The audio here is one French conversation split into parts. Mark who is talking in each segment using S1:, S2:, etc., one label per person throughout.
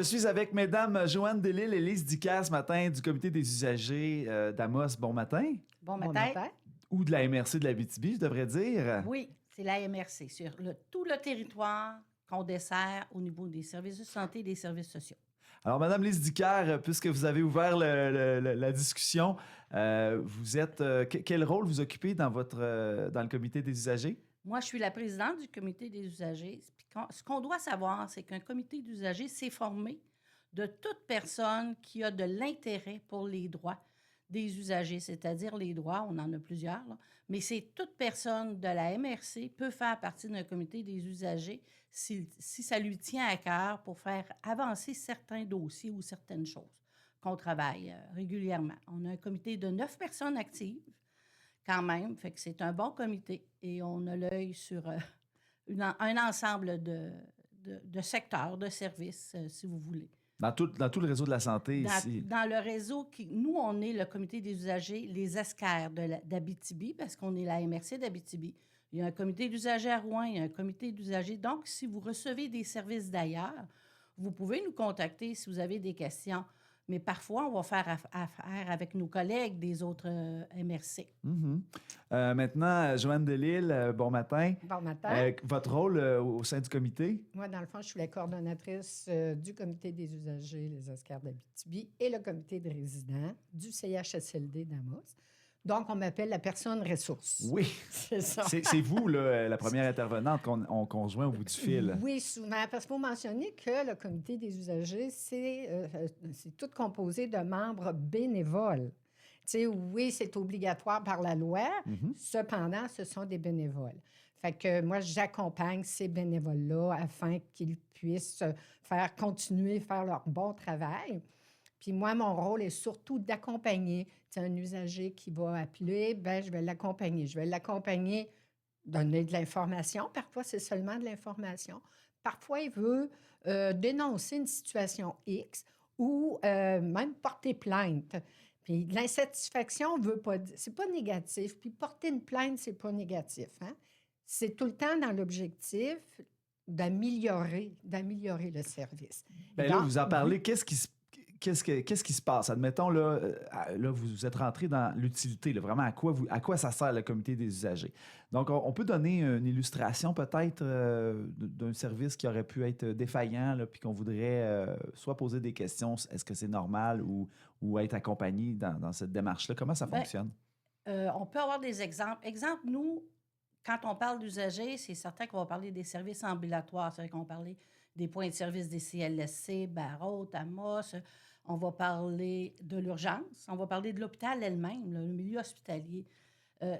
S1: Je suis avec mesdames Joanne Delisle et Lise Dicker ce matin du comité des usagers d'Amos. Bon matin.
S2: Bon
S3: Bon
S2: matin.
S3: matin.
S1: Ou de la MRC de l'Abitibi, je devrais dire.
S2: Oui, c'est la MRC sur tout le territoire qu'on dessert au niveau des services de santé et des services sociaux.
S1: Alors, madame Lise Dicker, puisque vous avez ouvert la discussion, vous êtes... quel rôle vous occupez dans le comité des usagers?
S2: Moi, je suis la présidente du comité des usagers. Puis ce qu'on doit savoir, c'est qu'un comité d'usagers s'est formé de toute personne qui a de l'intérêt pour les droits des usagers, c'est-à-dire les droits, on en a plusieurs, là, mais c'est toute personne de la MRC peut faire partie d'un comité des usagers si ça lui tient à cœur pour faire avancer certains dossiers ou certaines choses qu'on travaille régulièrement. On a un comité de 9 personnes actives quand même, fait que c'est un bon comité et on a l'œil sur un ensemble de secteurs, de services, si vous voulez.
S1: Dans tout le réseau de la santé ici.
S2: Dans le réseau, nous, on est le comité des usagers, les ESCAR d'Abitibi, parce qu'on est la MRC d'Abitibi. Il y a un comité d'usagers à Rouen, il y a un comité d'usagers. Donc, si vous recevez des services d'ailleurs, vous pouvez nous contacter si vous avez des questions. Mais parfois, on va faire affaire avec nos collègues des autres MRC.
S1: Maintenant, Joanne Delisle, bon matin.
S3: Bon matin.
S1: Votre rôle au sein du comité?
S3: Moi, dans le fond, je suis la coordonnatrice du comité des usagers, les Oscars d'Abitibi, et le comité de résidents du CHSLD d'Amos. Donc, on m'appelle la personne ressource.
S1: Oui.
S3: C'est ça.
S1: C'est vous, là, la première intervenante qu'on rejoint au bout du fil.
S3: Oui, souvent. Parce qu'il faut mentionner que le comité des usagers, c'est tout composé de membres bénévoles. Tu sais, oui, c'est obligatoire par la loi. Cependant, ce sont des bénévoles. Fait que moi, j'accompagne ces bénévoles-là afin qu'ils puissent faire leur bon travail. Puis moi, mon rôle est surtout d'accompagner. C'est un usager qui va appeler, bien, je vais l'accompagner. Je vais l'accompagner, donner de l'information. Parfois, c'est seulement de l'information. Parfois, il veut dénoncer une situation X ou même porter plainte. Puis l'insatisfaction veut pas... C'est pas négatif. Puis porter une plainte, c'est pas négatif. Hein? C'est tout le temps dans l'objectif d'améliorer le service.
S1: Bien là, vous en parlez. Qu'est-ce qui se passe? Admettons, là, vous êtes rentré dans l'utilité, là, vraiment à quoi ça sert le comité des usagers. Donc, on peut donner une illustration peut-être d'un service qui aurait pu être défaillant, là, puis qu'on voudrait soit poser des questions, est-ce que c'est normal, ou être accompagné dans cette démarche-là. Comment ça fonctionne?
S2: On peut avoir des exemples. Exemple, nous, quand on parle d'usagers, c'est certain qu'on va parler des services ambulatoires. C'est vrai qu'on va parler des points de service des CLSC, Barrault, Amos. On va parler de l'urgence. On va parler de l'hôpital elle-même, le milieu hospitalier.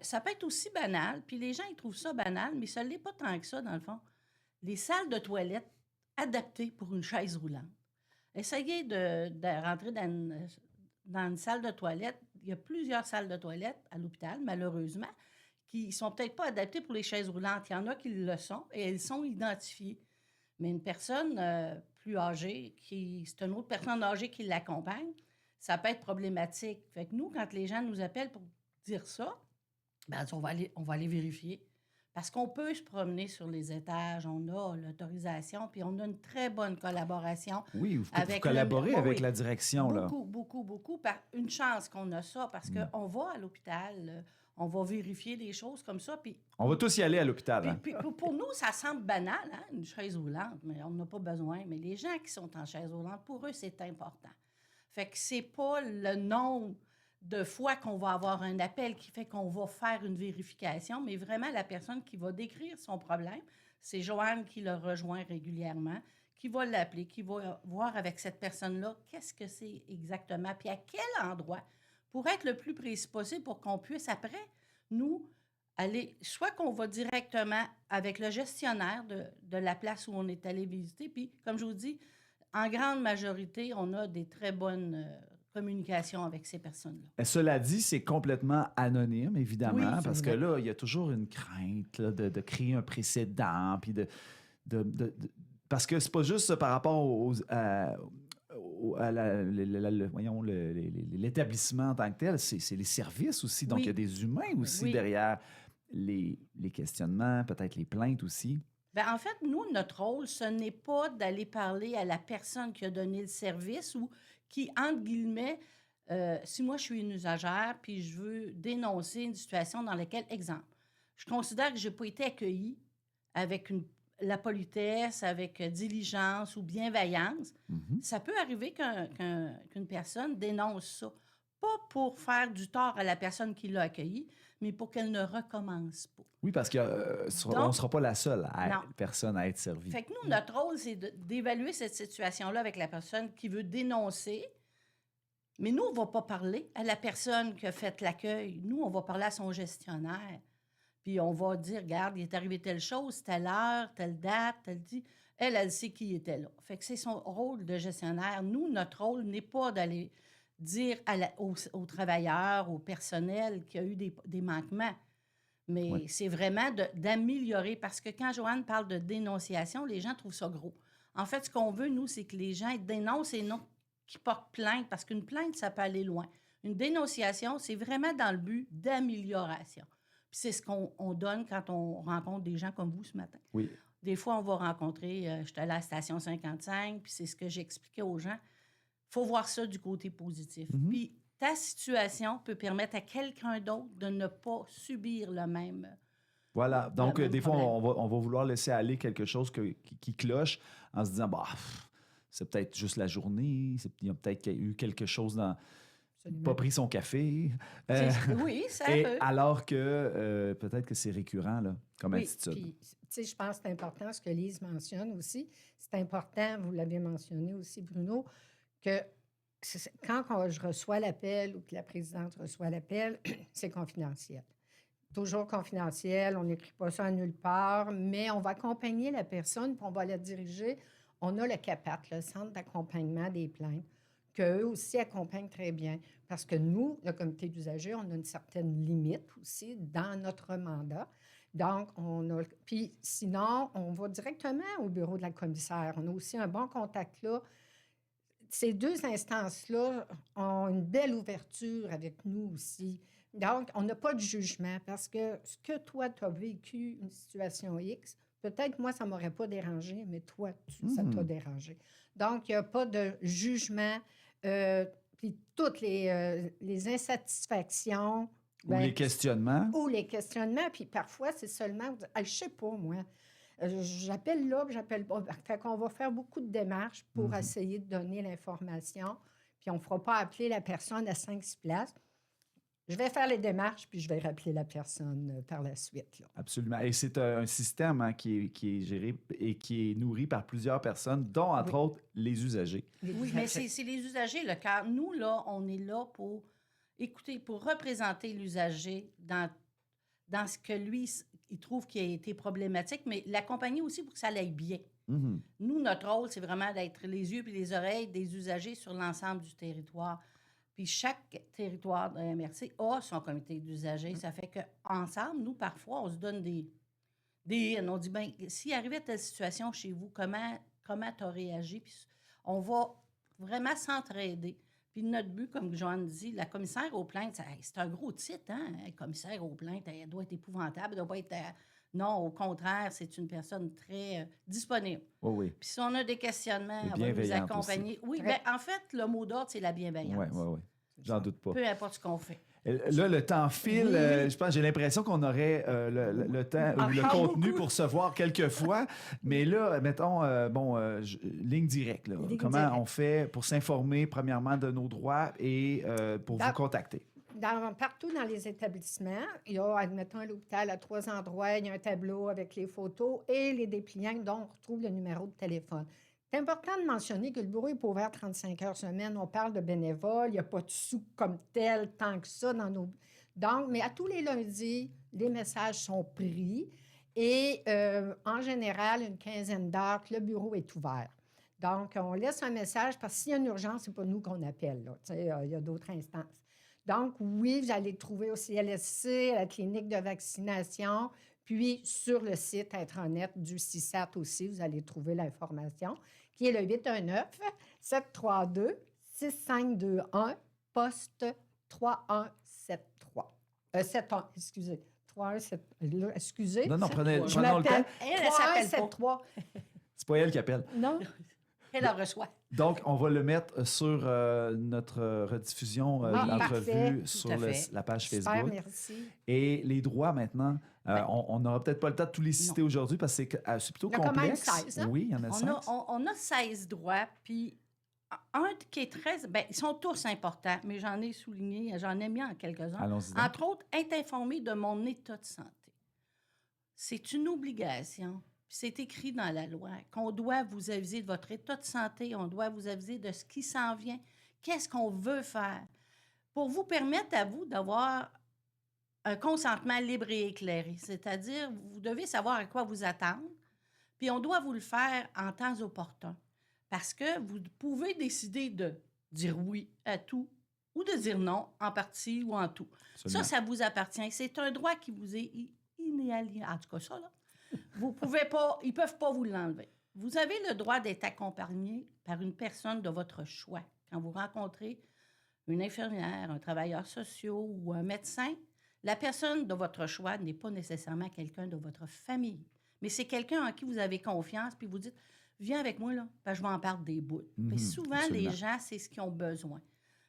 S2: Ça peut être aussi banal, puis les gens, ils trouvent ça banal, mais ça ne l'est pas tant que ça, dans le fond. Les salles de toilette adaptées pour une chaise roulante. Essayez de rentrer dans une salle de toilette. Il y a plusieurs salles de toilette à l'hôpital, malheureusement, qui ne sont peut-être pas adaptées pour les chaises roulantes. Il y en a qui le sont et elles sont identifiées. Mais une personne plus âgée, c'est une autre personne âgée qui l'accompagne, ça peut être problématique. Fait que nous, quand les gens nous appellent pour dire ça, ben, on va aller vérifier. Parce qu'on peut se promener sur les étages, on a l'autorisation, puis on a une très bonne collaboration.
S1: Oui, vous collaborez avec la direction.
S2: Beaucoup. Par une chance qu'on a ça, parce qu'on va à l'hôpital, on va vérifier des choses comme ça. Puis
S1: on va tous y aller à l'hôpital.
S2: Puis pour nous, ça semble banal, hein, une chaise roulante, mais on n'a pas besoin. Mais les gens qui sont en chaise roulante, pour eux, c'est important. Fait que c'est pas le nombre de fois qu'on va avoir un appel qui fait qu'on va faire une vérification, mais vraiment la personne qui va décrire son problème, c'est Joanne qui le rejoint régulièrement, qui va l'appeler, qui va voir avec cette personne-là qu'est-ce que c'est exactement, puis à quel endroit, pour être le plus précis possible, pour qu'on puisse après, nous, aller, soit qu'on va directement avec le gestionnaire de la place où on est allé visiter, puis comme je vous dis, en grande majorité, on a des très bonnes communications avec ces personnes-là.
S1: Cela dit, c'est complètement anonyme, évidemment,
S2: oui,
S1: parce que là, il y a toujours une crainte là, de créer un précédent, puis parce que c'est pas juste par rapport l'établissement en tant que tel, c'est les services aussi. Donc, il y a des humains aussi derrière les questionnements, peut-être les plaintes aussi.
S2: Bien, en fait, nous, notre rôle, ce n'est pas d'aller parler à la personne qui a donné le service ou qui, entre guillemets, si moi je suis une usagère puis je veux dénoncer une situation dans laquelle, exemple, je considère que je n'ai pas été accueillie avec la politesse, avec diligence ou bienveillance,
S1: Mhm.
S2: ça peut arriver qu'une personne dénonce ça. Pas pour faire du tort à la personne qui l'a accueillie, mais pour qu'elle ne recommence pas.
S1: Oui, parce qu'on ne
S2: Donc,
S1: sera pas la seule
S2: non.
S1: personne à être servie.
S2: Fait que nous, notre rôle, c'est d'évaluer cette situation-là avec la personne qui veut dénoncer. Mais nous, on ne va pas parler à la personne qui a fait l'accueil. Nous, on va parler à son gestionnaire. Puis on va dire, regarde, il est arrivé telle chose, telle heure, telle date, telle dit. Elle sait qui était là. Fait que c'est son rôle de gestionnaire. Nous, notre rôle n'est pas d'aller dire aux travailleurs, au personnel qu'il y a eu des manquements. Mais
S1: Ouais.
S2: c'est vraiment d'améliorer. Parce que quand Joanne parle de dénonciation, les gens trouvent ça gros. En fait, ce qu'on veut, nous, c'est que les gens dénoncent et non qu'ils portent plainte. Parce qu'une plainte, ça peut aller loin. Une dénonciation, c'est vraiment dans le but d'amélioration. Puis c'est ce qu'on donne quand on rencontre des gens comme vous ce matin.
S1: Oui.
S2: Des fois, on va rencontrer, j'étais à la station 55, puis c'est ce que j'expliquais aux gens. Il faut voir ça du côté positif. Puis ta situation peut permettre à quelqu'un d'autre de ne pas subir le même.
S1: Voilà. Donc,
S2: même
S1: des fois,
S2: problème.
S1: on va vouloir laisser aller quelque chose qui cloche en se disant, bah, c'est peut-être juste la journée, il y a peut-être eu quelque chose dans.
S3: Absolument.
S1: Pas pris son café.
S2: Oui, ça
S1: Et
S2: peut.
S1: alors que peut-être que c'est récurrent là, comme
S3: Oui,
S1: attitude.
S3: puis, tu sais, je pense que c'est important ce que Lise mentionne aussi. C'est important, vous l'avez mentionné aussi, Bruno, que je reçois l'appel ou que la présidente reçoit l'appel, c'est confidentiel. Toujours confidentiel, on n'écrit pas ça à nulle part, mais on va accompagner la personne puis on va la diriger. On a le CAPAT, le Centre d'accompagnement des plaintes, qu'eux aussi accompagnent très bien. Parce que nous, le comité d'usagers, on a une certaine limite aussi dans notre mandat. Donc, on a. Puis sinon, on va directement au bureau de la commissaire. On a aussi un bon contact là. Ces deux instances-là ont une belle ouverture avec nous aussi. Donc, on n'a pas de jugement parce que ce que toi, tu as vécu, une situation X, peut-être moi, ça ne m'aurait pas dérangé, mais toi, ça t'a dérangé. Donc, il n'y a pas de jugement. Puis toutes les insatisfactions.
S1: Ou les questionnements.
S3: Ou les questionnements. Puis parfois, c'est seulement, je ne sais pas, moi. J'appelle là, puis j'appelle pas. Fait qu'on va faire beaucoup de démarches pour essayer de donner l'information. Puis on ne fera pas appeler la personne à 5-6 places. Je vais faire les démarches, puis je vais rappeler la personne par la suite. Là.
S1: Absolument. Et c'est un système qui est géré et qui est nourri par plusieurs personnes, dont, entre autres, les usagers.
S2: Oui, mais c'est les usagers, le cœur. Nous, là, on est là pour écouter, pour représenter l'usager dans ce que lui, il trouve qui a été problématique, mais l'accompagner aussi pour que ça aille bien. Nous, notre rôle, c'est vraiment d'être les yeux et les oreilles des usagers sur l'ensemble du territoire. Puis chaque territoire de MRC a son comité d'usagers. Ça fait qu'ensemble, nous, parfois, on se donne on dit, bien, s'il arrivait telle situation chez vous, comment tu as réagi? Puis on va vraiment s'entraider. Puis notre but, comme Joanne dit, la commissaire aux plaintes, c'est un gros titre, hein? La commissaire aux plaintes, elle doit être épouvantable, elle doit pas être... non, au contraire, c'est une personne très disponible.
S1: Oh oui.
S2: Puis si on a des questionnements,
S1: Et
S2: on va nous
S1: bienveillante
S2: accompagner.
S1: aussi.
S2: Oui, bien, en fait, le mot d'ordre, c'est la bienveillance.
S1: Oui. J'en doute pas.
S2: Peu importe ce qu'on fait.
S1: Là, le temps file. Je pense, j'ai l'impression qu'on aurait le temps ou le contenu pour se voir quelques fois. Mais là, mettons, ligne directe. Là. Comment
S3: directe.
S1: on fait pour s'informer, premièrement, de nos droits et pour vous contacter?
S3: Partout dans les établissements, il y a, admettons, à l'hôpital, à 3 endroits, il y a un tableau avec les photos et les dépliants dont on retrouve le numéro de téléphone. C'est important de mentionner que le bureau n'est pas ouvert 35 heures semaine. On parle de bénévoles. Il n'y a pas de sous comme tel, tant que ça dans nos... Donc, mais à tous les lundis, les messages sont pris et en général, une quinzaine d'heures, le bureau est ouvert. Donc, on laisse un message parce que s'il y a une urgence, ce n'est pas nous qu'on appelle. Il y a d'autres instances. Donc, oui, vous allez le trouver au CLSC, à la clinique de vaccination, puis sur le site intranet du CISAT aussi, vous allez trouver l'information, qui est le 819-732-6521, poste 3173. 71, excusez, 3173. Excusez.
S1: Non, prenons
S3: Je
S1: le temps.
S3: m'appelle
S2: Elle s'appelle pas.
S3: 3173.
S1: C'est pas elle qui appelle.
S3: Non?
S2: Elle en reçoit.
S1: Donc, on va le mettre sur notre rediffusion de
S3: parfait.
S1: l'entrevue
S2: Tout
S1: sur
S2: à fait.
S1: la page
S3: Super,
S1: Facebook.
S3: merci.
S1: Et les droits maintenant, on n'aura peut-être pas le temps de tous les citer
S2: Non.
S1: aujourd'hui parce que c'est plutôt
S3: Il y en a quand même
S1: complexe.
S3: 16, hein?
S1: Oui, il y en a 16.
S2: On a 16 droits, puis un qui est très... Bien, ils sont tous importants, mais j'en ai souligné, j'en ai mis en quelques-uns.
S1: Allons-y. donc.
S2: Entre autres, être informé de mon état de santé. C'est une obligation, puis c'est écrit dans la loi, qu'on doit vous aviser de votre état de santé, on doit vous aviser de ce qui s'en vient, qu'est-ce qu'on veut faire, pour vous permettre à vous d'avoir un consentement libre et éclairé. C'est-à-dire, vous devez savoir à quoi vous attendre, puis on doit vous le faire en temps opportun. Parce que vous pouvez décider de dire oui à tout ou de dire non en partie ou en tout.
S1: Absolument.
S2: Ça vous appartient. C'est un droit qui vous est inaliénable. En tout cas, ça, là, vous pouvez pas, ils ne peuvent pas vous l'enlever. Vous avez le droit d'être accompagné par une personne de votre choix. Quand vous rencontrez une infirmière, un travailleur social ou un médecin, la personne de votre choix n'est pas nécessairement quelqu'un de votre famille, mais c'est quelqu'un en qui vous avez confiance, puis vous dites « Viens avec moi, là, parce que je vais en perdre des bouts. Puis souvent,
S1: absolument.
S2: les gens, c'est ce qu'ils ont besoin.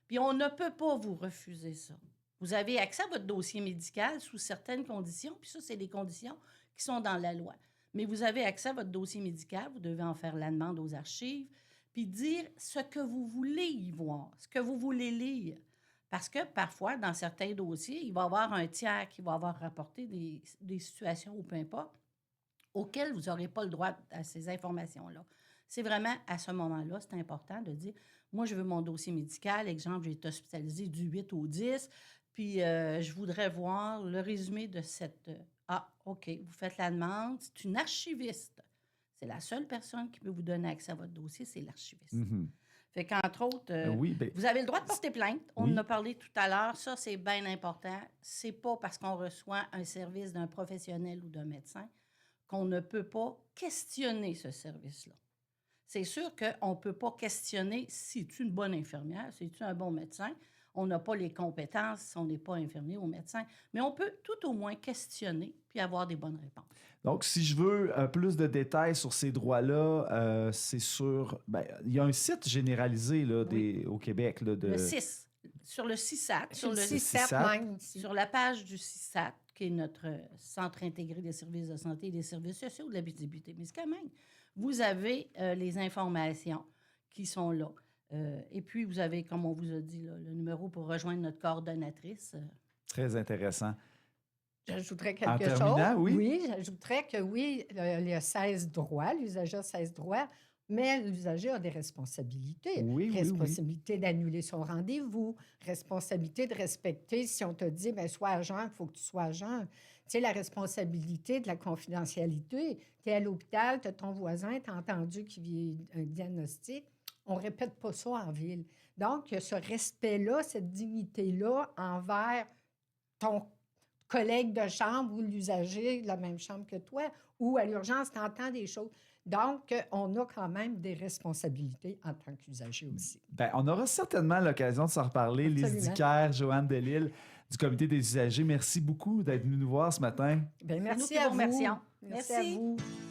S2: Puis on ne peut pas vous refuser ça. Vous avez accès à votre dossier médical sous certaines conditions, puis ça, c'est des conditions qui sont dans la loi. Mais vous avez accès à votre dossier médical, vous devez en faire la demande aux archives, puis dire ce que vous voulez y voir, ce que vous voulez lire. Parce que parfois, dans certains dossiers, il va y avoir un tiers qui va avoir rapporté des situations ou peu importe, auxquelles vous n'aurez pas le droit à ces informations-là. C'est vraiment, à ce moment-là, c'est important de dire, moi, je veux mon dossier médical, exemple, j'ai été hospitalisé du 8 au 10, puis je voudrais voir le résumé de cette... Ah, OK, vous faites la demande, c'est une archiviste. C'est la seule personne qui peut vous donner accès à votre dossier, c'est l'archiviste. Fait qu'entre autres,
S1: Oui, ben,
S2: vous avez le droit de porter plainte. On
S1: Oui.
S2: en a parlé tout à l'heure. Ça, c'est bien important. C'est pas parce qu'on reçoit un service d'un professionnel ou d'un médecin qu'on ne peut pas questionner ce service-là. C'est sûr qu'on ne peut pas questionner si tu es une bonne infirmière, si tu es un bon médecin. On n'a pas les compétences, on n'est pas infirmier ou médecin, mais on peut tout au moins questionner puis avoir des bonnes réponses.
S1: donc, si je veux plus de détails sur ces droits-là, c'est sur... Ben, il y a un site généralisé là, au Québec. Là, de...
S2: Le 6, sur le CISAT, sur le
S1: CISAT.
S3: même aussi.
S2: sur la page du CISAT, qui est notre Centre intégré des services de santé et des services sociaux de l'Abitibi-Témiscamingue, vous avez les informations qui sont là. Et puis, vous avez, comme on vous a dit, là, le numéro pour rejoindre notre coordonnatrice.
S1: Très intéressant.
S3: J'ajouterais
S1: En
S3: quelque chose.
S1: terminant, oui.
S3: Oui, j'ajouterais que oui, il y a 16 droits, l'usager a 16 droits, mais l'usager a des responsabilités.
S1: Oui, oui,
S3: Responsabilité d'annuler son rendez-vous, responsabilité de respecter, si on te dit, bien, sois agent, il faut que tu sois agent. Tu sais, la responsabilité de la confidentialité. Tu es à l'hôpital, tu as ton voisin, tu as entendu qu'il y a un diagnostic. On ne répète pas ça en ville. Donc, il y a ce respect-là, cette dignité-là envers ton collègue de chambre ou l'usager de la même chambre que toi, ou à l'urgence, tu entends des choses. Donc, on a quand même des responsabilités en tant qu'usager aussi.
S1: Ben, on aura certainement l'occasion de s'en reparler. Lise
S3: Absolument.
S1: Dicker, Joanne Delisle, du Comité des usagers, merci beaucoup d'être venus nous voir ce matin.
S3: Bien,
S2: C'est
S3: merci
S2: nous qui
S3: à
S2: vous
S3: vous.
S2: remercions.
S3: Merci
S2: Merci.
S3: à vous.